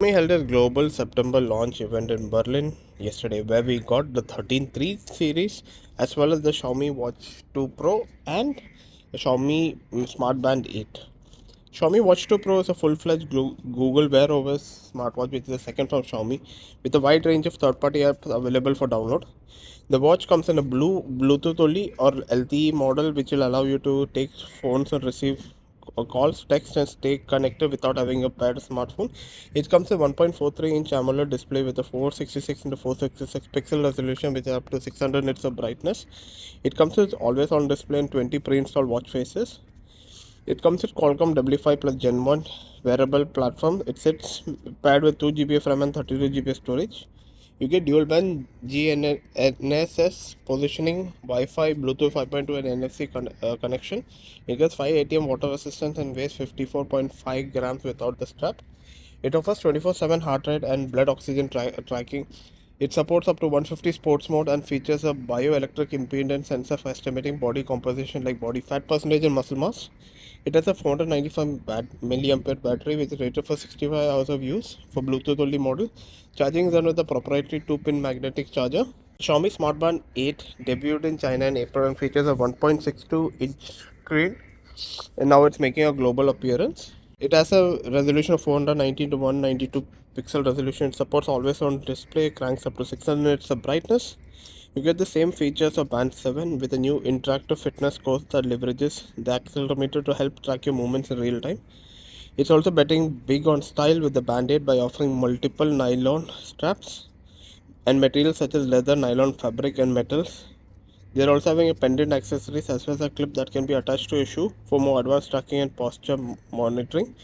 Xiaomi held a global September launch event in Berlin yesterday where we got the 13.3 series as well as the Xiaomi Watch 2 Pro and the Xiaomi Smart Band 8. Xiaomi Watch 2 Pro is a full-fledged Google Wear OS smartwatch, which is the second from Xiaomi, with a wide range of third-party apps available for download. The watch comes in a Bluetooth only or LTE model, which will allow you to take phones and receive calls, text, and stay connected without having a paired smartphone. It comes with 1.43-inch AMOLED display with a 466 into 466 pixel resolution with up to 600 nits of brightness. It comes with always-on display and 20 pre-installed watch faces. It comes with Qualcomm W5 plus Gen 1 wearable platform. It sits paired with 2 GB of RAM and 32 GB storage. You get dual band GNSS positioning, Wi-Fi, Bluetooth 5.2 and NFC connection. It gets 5 ATM water resistance and weighs 54.5 grams without the strap. It offers 24/7 heart rate and blood oxygen tracking. It supports up to 150 sports mode and features a bioelectric impedance sensor for estimating body composition like body fat percentage and muscle mass. It has a 495 milliampere battery which is rated for 65 hours of use for Bluetooth only model. Charging is done with a proprietary 2-pin magnetic charger. Xiaomi Smart Band 8 debuted in China in April and features a 1.62-inch screen, and now it's making a global appearance. It has a resolution of 419 to 192 pixel resolution. It supports always on display, cranks up to 600 nits of brightness. You get the same features of Band 7 with a new interactive fitness course that leverages the accelerometer to help track your movements in real time. It's also betting big on style with the Band 8 by offering multiple nylon straps and materials such as leather, nylon, fabric, and metals. They're also having a pendant accessories as well as a clip that can be attached to a shoe for more advanced tracking and posture monitoring.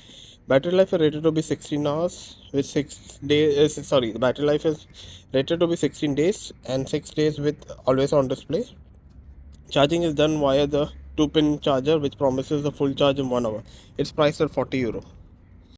Battery life is rated to be 16 hours with 6 days. The battery life is rated to be 16 days and 6 days with always on display. Charging is done via the 2-pin charger, which promises a full charge in 1 hour. It's priced at €40.